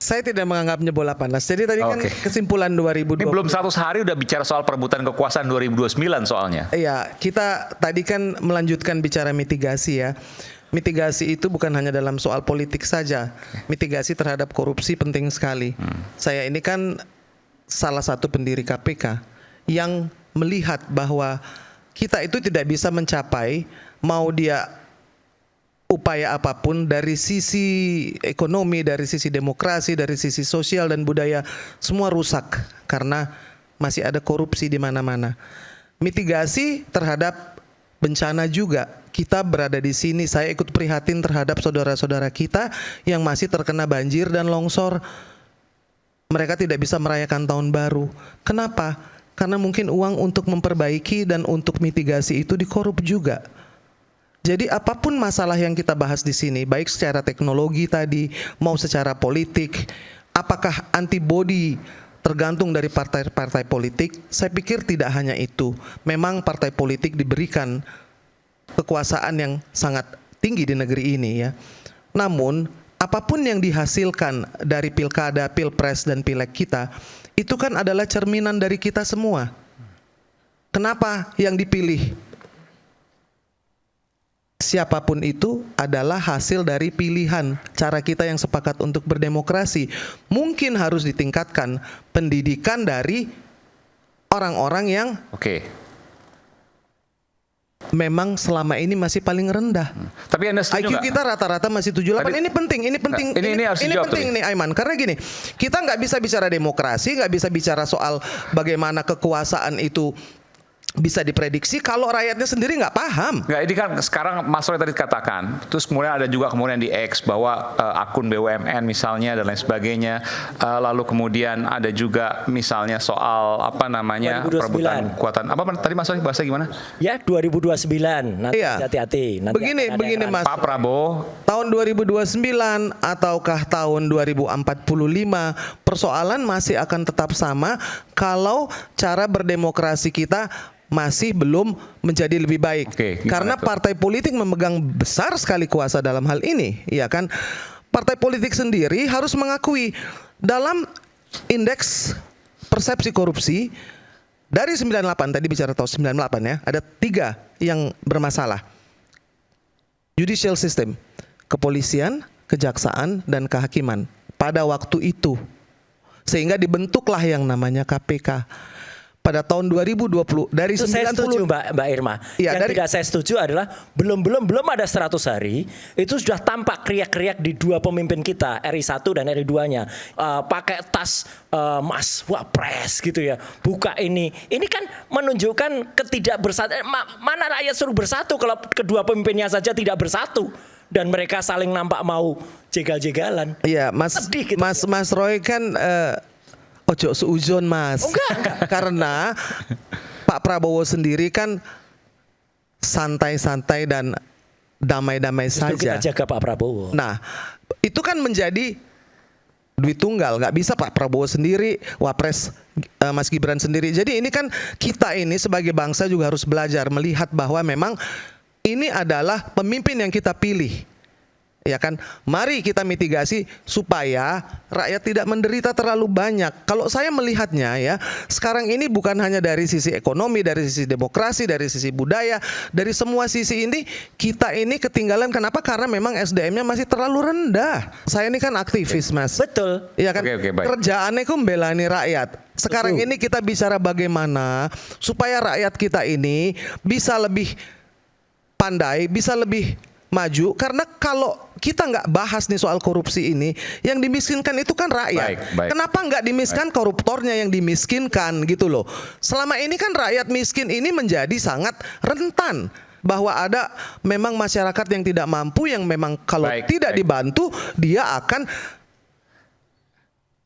Saya tidak menganggapnya bola panas. Jadi tadi kan kesimpulan 2020. Ini belum 100 hari udah bicara soal perebutan kekuasaan 2029 soalnya. Iya, kita tadi kan melanjutkan bicara mitigasi ya. Mitigasi itu bukan hanya dalam soal politik saja. Mitigasi terhadap korupsi penting sekali. Saya ini kan salah satu pendiri KPK yang melihat bahwa kita itu tidak bisa mencapai mau dia upaya apapun dari sisi ekonomi, dari sisi demokrasi, dari sisi sosial dan budaya, semua rusak karena masih ada korupsi di mana-mana. Mitigasi terhadap bencana juga. Kita berada di sini, saya ikut prihatin terhadap saudara-saudara kita yang masih terkena banjir dan longsor. Mereka tidak bisa merayakan tahun baru. Kenapa? Karena mungkin uang untuk memperbaiki dan untuk mitigasi itu dikorup juga. Jadi apapun masalah yang kita bahas di sini, baik secara teknologi tadi, mau secara politik, apakah antibody tergantung dari partai-partai politik? Saya pikir tidak hanya itu. Memang partai politik diberikan kekuasaan yang sangat tinggi di negeri ini ya. Namun apapun yang dihasilkan dari pilkada, pilpres dan pileg kita, itu kan adalah cerminan dari kita semua. Kenapa yang dipilih siapapun itu adalah hasil dari pilihan cara kita yang sepakat untuk berdemokrasi. Mungkin harus ditingkatkan pendidikan dari orang-orang yang memang selama ini masih paling rendah. Tapi Anda setuju IQ kita rata-rata masih 78. Ini penting ini penting nih Aiman. Karena gini, kita nggak bisa bicara demokrasi, nggak bisa bicara soal bagaimana kekuasaan itu bisa diprediksi kalau rakyatnya sendiri nggak paham. Nggak, ini kan sekarang Mas Roy tadi katakan, terus kemudian ada juga kemudian di X bahwa akun BUMN misalnya dan lain sebagainya, lalu kemudian ada juga misalnya soal apa namanya 2029. perebutan kekuatan apa tadi Mas Roy bahasa gimana? Ya 2029 nanti hati-hati. Nanti Begini Mas. Pak Prabowo tahun 2029 ataukah tahun 2045 persoalan masih akan tetap sama kalau cara berdemokrasi kita masih belum menjadi lebih baik. Karena partai politik memegang besar sekali kuasa dalam hal ini, ya kan? Partai politik sendiri harus mengakui dalam indeks persepsi korupsi dari 98 tadi bicara tahun 98 ya, ada 3 yang bermasalah. Judicial system, kepolisian, kejaksaan dan kehakiman pada waktu itu. Sehingga dibentuklah yang namanya KPK. Pada tahun 2020 dari itu 90 saya setuju Mbak Irma. Ya, yang tidak saya setuju adalah belum ada 100 hari itu sudah tampak kriak-kriak di dua pemimpin kita RI 1 dan RI 2-nya pakai tas Mas Wapres gitu ya. Buka ini kan menunjukkan ketidakbersatu. Mana rakyat suruh bersatu kalau kedua pemimpinnya saja tidak bersatu dan mereka saling nampak mau jegal-jegalan. Iya, Sedih, gitu. Mas Roy kan ojo suuzon Mas. Enggak. Karena Pak Prabowo sendiri kan santai-santai dan damai-damai saja. Kita jaga Pak Prabowo. Nah, itu kan menjadi duit tunggal. Nggak bisa Pak Prabowo sendiri, Wapres Mas Gibran sendiri. Jadi ini kan kita ini sebagai bangsa juga harus belajar melihat bahwa memang ini adalah pemimpin yang kita pilih. Ya kan, mari kita mitigasi supaya rakyat tidak menderita terlalu banyak. Kalau saya melihatnya ya, sekarang ini bukan hanya dari sisi ekonomi, dari sisi demokrasi, dari sisi budaya, dari semua sisi ini kita ini ketinggalan. Kenapa? Karena memang SDM-nya masih terlalu rendah. Saya ini kan aktivis Mas. Betul. Ya kan, baik. kerjaannya itu membelani rakyat. Sekarang ini kita bicara bagaimana supaya rakyat kita ini bisa lebih pandai, bisa lebih maju, karena kalau kita nggak bahas nih soal korupsi ini, yang dimiskinkan itu kan rakyat. Baik. Kenapa nggak dimiskinkan koruptornya yang dimiskinkan gitu loh? Selama ini kan rakyat miskin ini menjadi sangat rentan bahwa ada memang masyarakat yang tidak mampu yang memang kalau tidak dibantu dia akan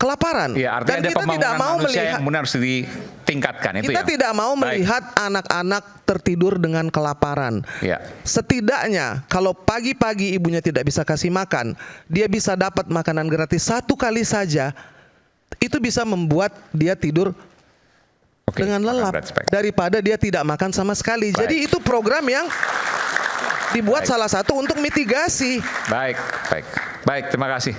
kelaparan. Ya, artinya dan ada kita tidak mau melihat yang harus ditingkatkan itu kita ya. tidak mau melihat anak-anak tertidur dengan kelaparan. Ya. Setidaknya kalau pagi-pagi ibunya tidak bisa kasih makan, dia bisa dapat makanan gratis 1 kali saja. Itu bisa membuat dia tidur dengan lelap daripada dia tidak makan sama sekali. Jadi itu program yang dibuat salah satu untuk mitigasi. Baik, terima kasih.